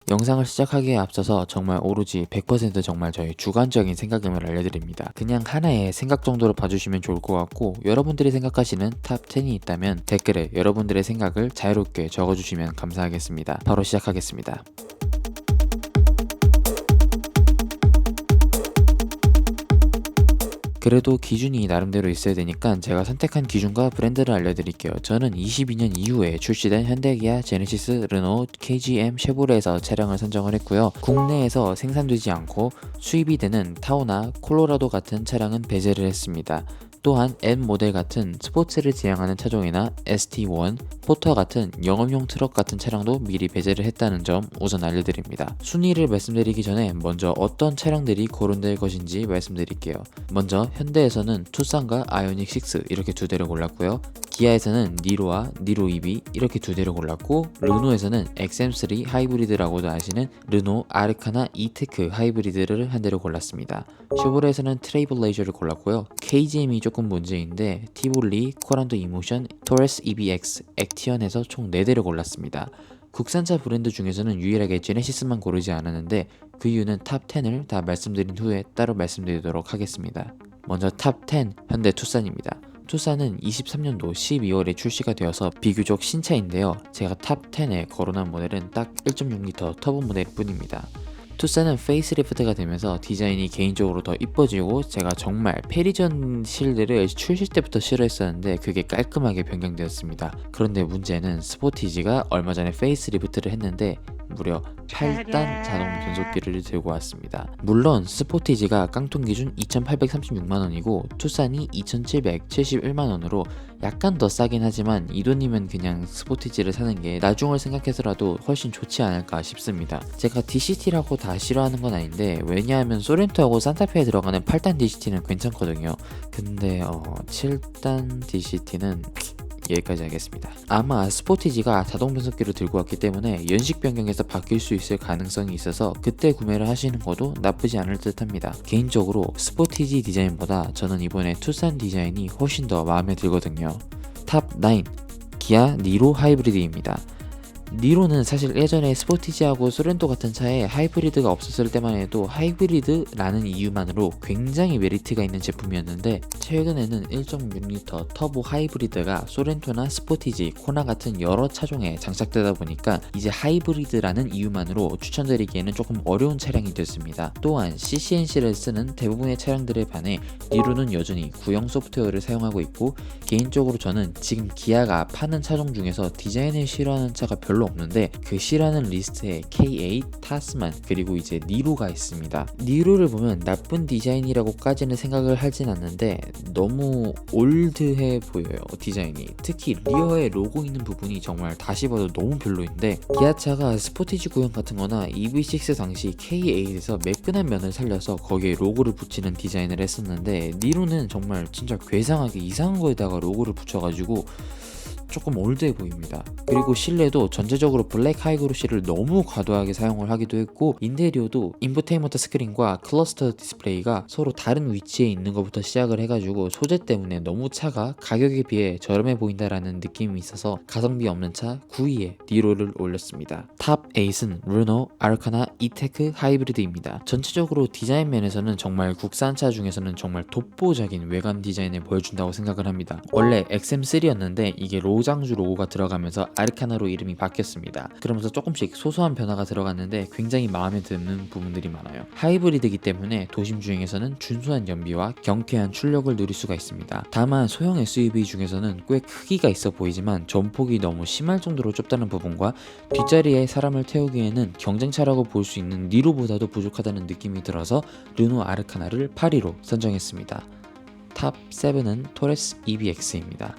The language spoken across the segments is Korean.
영상을 시작하기에 앞서서 정말 오로지 100% 정말 저의 주관적인 생각임을 알려드립니다. 그냥 하나의 생각 정도로 봐주시면 좋을 것 같고, 여러분들이 생각하시는 탑 10이 있다면 댓글에 여러분들의 생각을 자유롭게 적어주시면 감사하겠습니다. 바로 시작하겠습니다. 그래도 기준이 나름대로 있어야 되니까 제가 선택한 기준과 브랜드를 알려드릴게요. 저는 22년 이후에 출시된 현대, 기아, 제네시스, 르노, KGM, 쉐보레에서 차량을 선정을 했고요. 국내에서 생산되지 않고 수입이 되는 타오나 콜로라도 같은 차량은 배제를 했습니다. 또한 N 모델 같은 스포츠를 지향하는 차종이나 ST1, 포터 같은 영업용 트럭 같은 차량도 미리 배제를 했다는 점 우선 알려드립니다. 순위를 말씀드리기 전에 먼저 어떤 차량들이 거론될 것인지 말씀드릴게요. 먼저 현대에서는 투싼과 아이오닉 6 이렇게 두 대를 골랐고요. 기아에서는 니로와 니로 EV 이렇게 두 대를 골랐고, 르노에서는 XM3 하이브리드라고도 아시는 르노 아르카나 이테크 하이브리드를 한 대를 골랐습니다. 쉐보레에서는 트레이블레이저를 골랐고요. KGM이 조금 문제인데 티볼리, 코란도 이모션, 토레스 EBX, 액티언에서 총 4대를 골랐습니다. 국산차 브랜드 중에서는 유일하게 제네시스만 고르지 않았는데 그 이유는 탑 10을 다 말씀드린 후에 따로 말씀드리도록 하겠습니다. 먼저 탑 10 현대 투싼입니다. 투싼은 23년도 12월에 출시가 되어서 비교적 신차인데요. 제가 탑 10에 거론한 모델은 딱 1.6L 터보 모델 뿐입니다. 투싼은 페이스리프트가 되면서 디자인이 개인적으로 더 이뻐지고, 제가 정말 페리전 실드를 출시 때부터 싫어했었는데 그게 깔끔하게 변경되었습니다. 그런데 문제는 스포티지가 얼마 전에 페이스리프트를 했는데 무려 8단 자동 변속기를 들고 왔습니다. 물론 스포티지가 깡통 기준 2,836만원이고 투싼이 2,771만원으로 약간 더 싸긴 하지만 이 돈이면 그냥 스포티지를 사는 게 나중을 생각해서라도 훨씬 좋지 않을까 싶습니다. 제가 DCT라고 다 싫어하는 건 아닌데, 왜냐하면 소렌토하고 산타페에 들어가는 8단 DCT는 괜찮거든요. 근데 7단 DCT는 여기까지 하겠습니다. 아마 스포티지가 자동 변속기를 들고 왔기 때문에 연식 변경에서 바뀔 수 있을 가능성이 있어서 그때 구매를 하시는 것도 나쁘지 않을 듯 합니다. 개인적으로 스포티지 디자인보다 저는 이번에 투싼 디자인이 훨씬 더 마음에 들거든요. 탑 9 기아 니로 하이브리드입니다. 니로는 사실 예전에 스포티지하고 소렌토 같은 차에 하이브리드가 없었을 때만 해도 하이브리드라는 이유만으로 굉장히 메리트가 있는 제품이었는데, 최근에는 1.6L 터보 하이브리드가 소렌토나 스포티지, 코나 같은 여러 차종에 장착되다 보니까 이제 하이브리드라는 이유만으로 추천드리기에는 조금 어려운 차량이 됐습니다. 또한 CCNC를 쓰는 대부분의 차량들에 반해 니로는 여전히 구형 소프트웨어를 사용하고 있고, 개인적으로 저는 지금 기아가 파는 차종 중에서 디자인을 싫어하는 차가 별로 없는데 그 싫어하는 리스트에 K8, 타스만, 그리고 이제 니로가 있습니다. 니로를 보면 나쁜 디자인이라고까지는 생각을 하진 않는데 너무 올드해 보여요, 디자인이. 특히 리어에 로고 있는 부분이 정말 다시 봐도 너무 별로인데, 기아차가 스포티지 구형 같은 거나 EV6 당시 K8에서 매끈한 면을 살려서 거기에 로고를 붙이는 디자인을 했었는데, 니로는 정말 진짜 괴상하게 이상한 거에다가 로고를 붙여가지고 조금 올드해 보입니다. 그리고 실내도 전체적으로 블랙 하이그로시를 너무 과도하게 사용을 하기도 했고, 인테리어도 인포테인먼트 스크린과 클러스터 디스플레이가 서로 다른 위치에 있는 것부터 시작을 해가지고 소재 때문에 너무 차가 가격에 비해 저렴해 보인다라는 느낌이 있어서 가성비 없는 차 9위에 니로를 올렸습니다. 탑 8은 르노 아르카나 이테크 하이브리드입니다. 전체적으로 디자인 면에서는 정말 국산차 중에서는 정말 독보적인 외관 디자인을 보여준다고 생각을 합니다. 원래 XM3였는데 이게 로장주 로고가 들어가면서 아르카나로 이름이 바뀌었습니다. 그러면서 조금씩 소소한 변화가 들어갔는데 굉장히 마음에 드는 부분들이 많아요. 하이브리드이기 때문에 도심 주행에서는 준수한 연비와 경쾌한 출력을 누릴 수가 있습니다. 다만 소형 SUV 중에서는 꽤 크기가 있어 보이지만 전폭이 너무 심할 정도로 좁다는 부분과 뒷자리에 사람을 태우기에는 경쟁차라고 볼 수 있는 니로보다도 부족하다는 느낌이 들어서 르노 아르카나를 8위로 선정했습니다. 탑 7은 토레스 EBX입니다.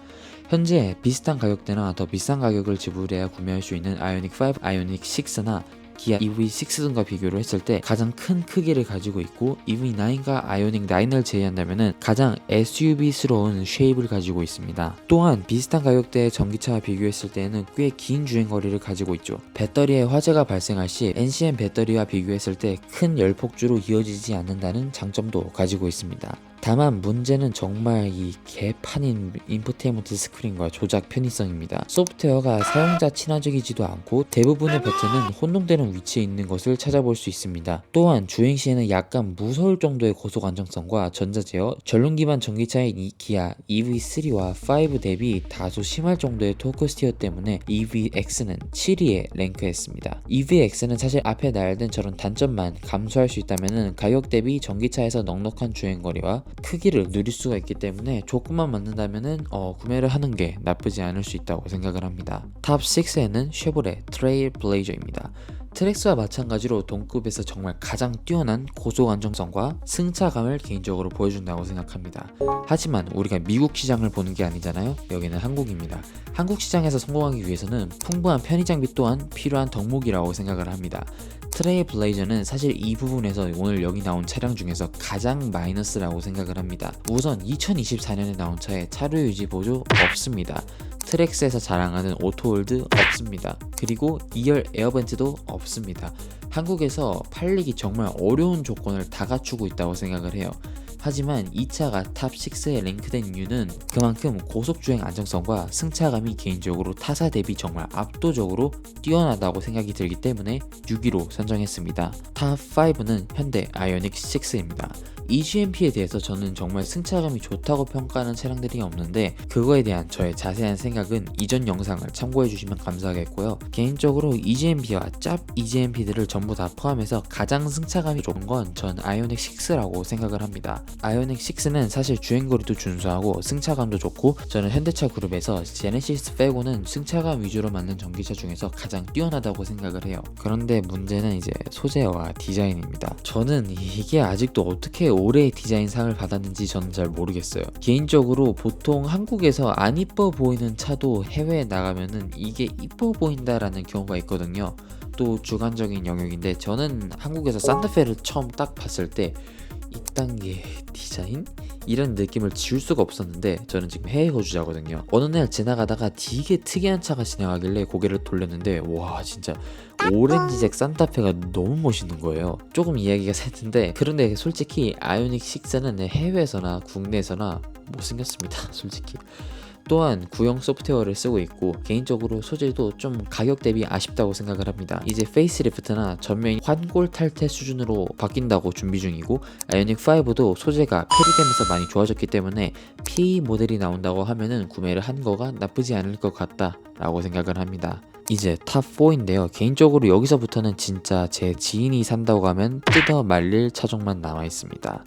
현재 비슷한 가격대나 더 비싼 가격을 지불해야 구매할 수 있는 아이오닉 5, 아이오닉 6나 기아 EV6 등과 비교를 했을 때 가장 큰 크기를 가지고 있고, EV9과 아이오닉 9을 제외한다면 가장 SUV스러운 쉐입을 가지고 있습니다. 또한 비슷한 가격대의 전기차와 비교했을 때는 꽤 긴 주행거리를 가지고 있죠. 배터리에 화재가 발생할 시 NCM 배터리와 비교했을 때 큰 열폭주로 이어지지 않는다는 장점도 가지고 있습니다. 다만 문제는 정말 이 개판인 인포테인먼트 스크린과 조작 편의성입니다. 소프트웨어가 사용자 친화적이지도 않고 대부분의 버튼은 혼동되는 위치에 있는 것을 찾아볼 수 있습니다. 또한 주행 시에는 약간 무서울 정도의 고속 안정성과 전자 제어, 전륜 기반 전기차인 기아 EV3와 5 대비 다소 심할 정도의 토크 스티어 때문에 EVX는 7위에 랭크했습니다. EVX는 사실 앞에 나열된 저런 단점만 감수할 수 있다면 가격 대비 전기차에서 넉넉한 주행거리와 크기를 누릴 수가 있기 때문에 조금만 맞는다면 구매를 하는 게 나쁘지 않을 수 있다고 생각을 합니다. 탑 6에는 쉐보레 트레일블레이저입니다. 트랙스와 마찬가지로 동급에서 정말 가장 뛰어난 고속 안정성과 승차감을 개인적으로 보여준다고 생각합니다. 하지만 우리가 미국 시장을 보는 게 아니잖아요. 여기는 한국입니다. 한국 시장에서 성공하기 위해서는 풍부한 편의 장비 또한 필요한 덕목이라고 생각을 합니다. 트레일블레이저는 사실 이 부분에서 오늘 여기 나온 차량 중에서 가장 마이너스라고 생각을 합니다. 우선 2024년에 나온 차에 차로 유지 보조 없습니다. 트랙스에서 자랑하는 오토홀드 없습니다. 그리고 2열 에어벤트도 없습니다. 한국에서 팔리기 정말 어려운 조건을 다 갖추고 있다고 생각을 해요. 하지만 이 차가 탑6에 랭크된 이유는 그만큼 고속주행 안정성과 승차감이 개인적으로 타사 대비 정말 압도적으로 뛰어나다고 생각이 들기 때문에 6위로 선정했습니다. 탑5는 현대 아이오닉 6입니다. 이 GMP에 대해서 저는 정말 승차감이 좋다고 평가하는 차량들이 없는데 그거에 대한 저의 자세한 생각은 이전 영상을 참고해 주시면 감사하겠고요. 개인적으로 EGMP와 짭 EGMP들을 전부 다 포함해서 가장 승차감이 좋은 건 전 아이오닉 6라고 생각을 합니다. 아이오닉 6는 사실 주행거리도 준수하고 승차감도 좋고 저는 현대차 그룹에서 제네시스 빼고는 승차감 위주로 만든 전기차 중에서 가장 뛰어나다고 생각을 해요. 그런데 문제는 이제 소재와 디자인입니다. 저는 이게 아직도 어떻게 올해의 디자인상을 받았는지 저는 잘 모르겠어요. 개인적으로 보통 한국에서 안 이뻐 보이는 차도 해외에 나가면은 이게 이뻐 보인다라는 경우가 있거든요. 또 주관적인 영역인데 저는 한국에서 산타페를 처음 딱 봤을 때 이딴 게 디자인? 이런 느낌을 지울 수가 없었는데 저는 지금 해외 거주자거든요. 어느 날 지나가다가 되게 특이한 차가 지나가길래 고개를 돌렸는데 와 진짜 오렌지색 산타페가 너무 멋있는 거예요. 조금 이야기가 샜는데 그런데 솔직히 아이오닉 6는 해외에서나 국내에서나 못생겼습니다. 솔직히. 또한 구형 소프트웨어를 쓰고 있고 개인적으로 소재도 좀 가격 대비 아쉽다고 생각을 합니다. 이제 페이스리프트나 전면 환골 탈퇴 수준으로 바뀐다고 준비 중이고 아이오닉5도 소재가 패리되면서 많이 좋아졌기 때문에 PE 모델이 나온다고 하면은 구매를 한 거가 나쁘지 않을 것 같다 라고 생각을 합니다. 이제 탑4인데요. 개인적으로 여기서부터는 진짜 제 지인이 산다고 하면 뜯어 말릴 차종만 남아 있습니다.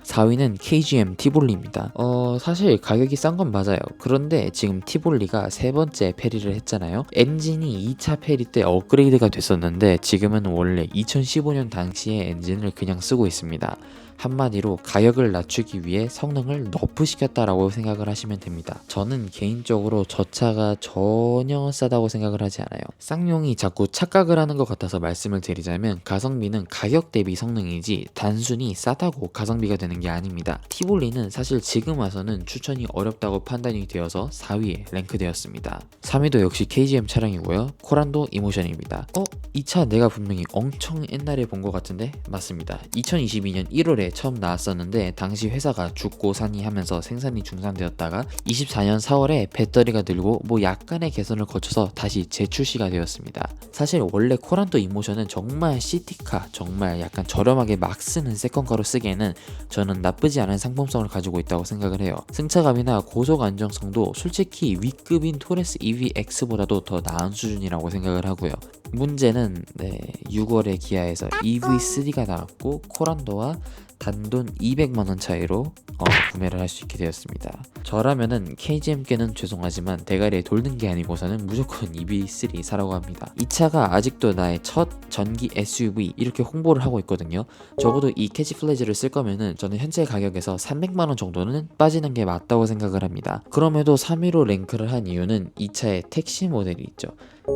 4위는 KGM 티볼리입니다. 사실 가격이 싼 건 맞아요. 그런데 지금 티볼리가 세 번째 페리를 했잖아요. 엔진이 2차 페리 때 업그레이드가 됐었는데 지금은 원래 2015년 당시의 엔진을 그냥 쓰고 있습니다. 한마디로 가격을 낮추기 위해 성능을 너프시켰다라고 생각을 하시면 됩니다. 저는 개인적으로 저 차가 전혀 싸다고 생각을 하지 않아요. 쌍용이 자꾸 착각을 하는 것 같아서 말씀을 드리자면 가성비는 가격 대비 성능이지 단순히 싸다고 가성비가 되는 게 아닙니다. 티볼리는 사실 지금 와서는 추천이 어렵다고 판단이 되어서 4위에 랭크되었습니다. 3위도 역시 KGM 차량이고요. 코란도 이모션입니다. 이 차 내가 분명히 엄청 옛날에 본 것 같은데? 맞습니다. 2022년 1월에 처음 나왔었는데 당시 회사가 죽고 사니 하면서 생산이 중단되었다가 24년 4월에 배터리가 늘고 뭐 약간의 개선을 거쳐서 다시 재출시가 되었습니다. 사실 원래 코란도 이모션은 정말 시티카, 정말 약간 저렴하게 막 쓰는 세컨카로 쓰기에는 저는 나쁘지 않은 상품성을 가지고 있다고 생각을 해요. 승차감이나 고속 안정성도 솔직히 위급인 토레스 EVX보다도 더 나은 수준이라고 생각을 하고요. 문제는 6월에 기아에서 EV3가 나왔고 코란도와 단돈 200만원 차이로 구매를 할 수 있게 되었습니다. 저라면은 KGM께는 죄송하지만 대가리에 돌는 게 아니고서는 무조건 EV3 사라고 합니다. 이 차가 아직도 나의 첫 전기 SUV 이렇게 홍보를 하고 있거든요. 적어도 이 캐치플레이즈를 쓸 거면은 저는 현재 가격에서 300만원 정도는 빠지는 게 맞다고 생각을 합니다. 그럼에도 3위로 랭크를 한 이유는 이 차의 택시 모델이 있죠.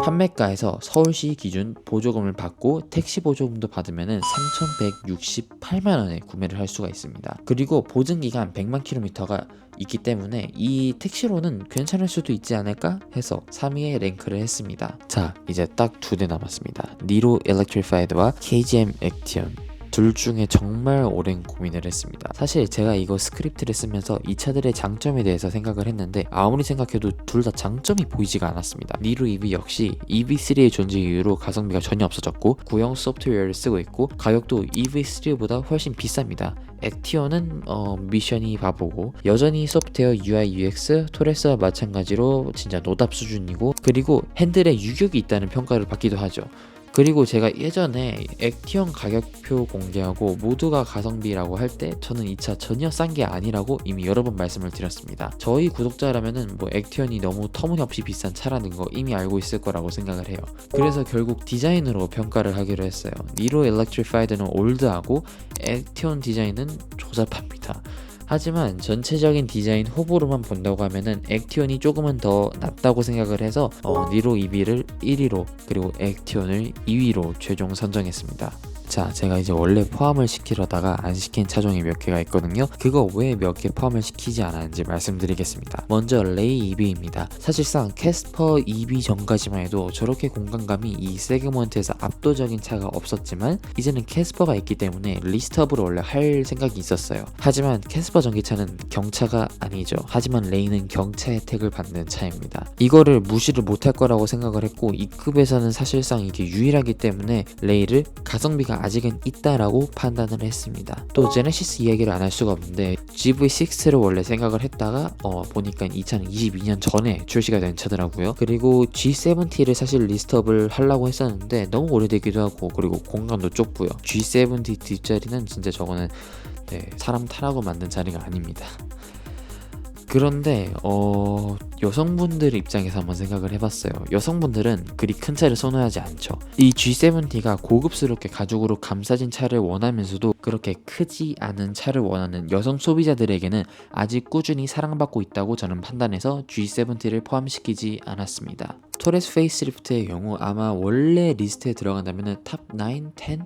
판매가에서 서울시 기준 보조금을 받고 택시 보조금도 받으면 3,168만원에 구매를 할 수가 있습니다. 그리고 보증기간 100만 킬로미터가 있기 때문에 이 택시로는 괜찮을 수도 있지 않을까 해서 3위에 랭크를 했습니다. 자, 이제 딱 2대 남았습니다. 니로 일렉트리파이드와 KGM 액티온. 둘 중에 정말 오랜 고민을 했습니다. 사실 제가 이거 스크립트를 쓰면서 이 차들의 장점에 대해서 생각을 했는데 아무리 생각해도 둘 다 장점이 보이지가 않았습니다. 니로 EV 역시 EV3의 존재 이후로 가성비가 전혀 없어졌고 구형 소프트웨어를 쓰고 있고 가격도 EV3보다 훨씬 비쌉니다. 액티온은 미션이 바보고 여전히 소프트웨어 UI UX 토레스와 마찬가지로 진짜 노답 수준이고 그리고 핸들에 유격이 있다는 평가를 받기도 하죠. 그리고 제가 예전에 액티온 가격표 공개하고 모두가 가성비라고 할 때 저는 이 차 전혀 싼 게 아니라고 이미 여러 번 말씀을 드렸습니다. 저희 구독자라면은 뭐 액티온이 너무 터무니없이 비싼 차라는 거 이미 알고 있을 거라고 생각을 해요. 그래서 결국 디자인으로 평가를 하기로 했어요. 니로 일렉트리파이드는 올드하고 액티온 디자인은 조잡합니다. 하지만 전체적인 디자인 후보로만 본다고 하면은 액티온이 조금은 더 낫다고 생각을 해서 니로 EV를 1위로 그리고 액티온을 2위로 최종 선정했습니다. 자, 제가 이제 원래 포함을 시키려다가 안 시킨 차종이 몇 개가 있거든요. 그거 왜 몇 개 포함을 시키지 않았는지 말씀드리겠습니다. 먼저 레이 EV입니다. 사실상 캐스퍼 EV 전까지만 해도 저렇게 공간감이 이 세그먼트에서 압도적인 차가 없었지만 이제는 캐스퍼가 있기 때문에 리스트업을 원래 할 생각이 있었어요. 하지만 캐스퍼 전기차는 경차가 아니죠. 하지만 레이는 경차 혜택을 받는 차입니다. 이거를 무시를 못할 거라고 생각을 했고 이 급에서는 사실상 이게 유일하기 때문에 레이를 가성비가 아직은 있다라고 판단을 했습니다. 또 제네시스 이야기를 안 할 수가 없는데 GV6를 원래 생각을 했다가 보니까 이 차는 22년 전에 출시가 된 차더라고요. 그리고 G70를 사실 리스트업을 하려고 했었는데 너무 오래되기도 하고 그리고 공간도 좁고요. G70 뒷자리는 진짜 저거는 사람 타라고 만든 자리가 아닙니다. 그런데 여성분들 입장에서 한번 생각을 해봤어요. 여성분들은 그리 큰 차를 선호하지 않죠. 이 G70가 고급스럽게 가죽으로 감싸진 차를 원하면서도 그렇게 크지 않은 차를 원하는 여성 소비자들에게는 아직 꾸준히 사랑받고 있다고 저는 판단해서 G70를 포함시키지 않았습니다. 토레스 페이스리프트의 경우 아마 원래 리스트에 들어간다면 탑 9, 10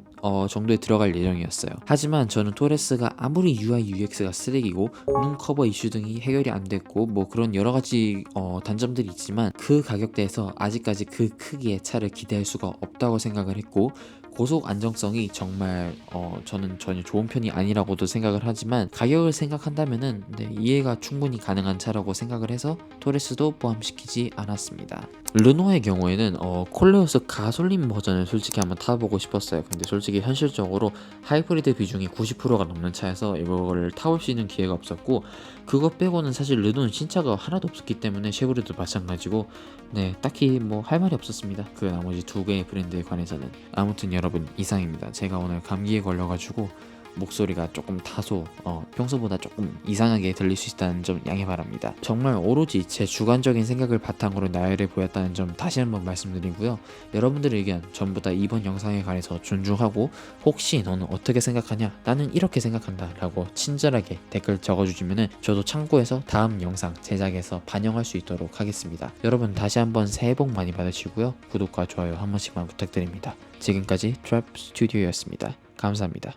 정도에 들어갈 예정이었어요. 하지만 저는 토레스가 아무리 UI UX가 쓰레기고 눈 커버 이슈 등이 해결이 안 됐고 뭐 그런 여러 가지 단점들이 있지만 그 가격대에서 아직까지 그 크기의 차를 기대할 수가 없다고 생각을 했고 고속 안정성이 정말 저는 전혀 좋은 편이 아니라고도 생각을 하지만 가격을 생각한다면은 이해가 충분히 가능한 차라고 생각을 해서 토레스도 포함시키지 않았습니다. 르노의 경우에는 콜레오스 가솔린 버전을 솔직히 한번 타보고 싶었어요. 근데 솔직히 현실적으로 하이브리드 비중이 90%가 넘는 차여서 이거를 타볼 수 있는 기회가 없었고 그거 빼고는 사실 르노는 신차가 하나도 없었기 때문에 쉐보레도 마찬가지고 딱히 뭐 할 말이 없었습니다. 그 나머지 두 개의 브랜드에 관해서는. 아무튼 여러분 이상입니다. 제가 오늘 감기에 걸려가지고 목소리가 조금 다소 평소보다 조금 이상하게 들릴 수 있다는 점 양해 바랍니다. 정말 오로지 제 주관적인 생각을 바탕으로 나열해 보였다는 점 다시 한번 말씀드리고요. 여러분들의 의견 전부 다 이번 영상에 관해서 존중하고 혹시 너는 어떻게 생각하냐? 나는 이렇게 생각한다 라고 친절하게 댓글 적어주시면 저도 참고해서 다음 영상 제작에서 반영할 수 있도록 하겠습니다. 여러분 다시 한번 새해 복 많이 받으시고요. 구독과 좋아요 한 번씩만 부탁드립니다. 지금까지 트랩 스튜디오였습니다. 감사합니다.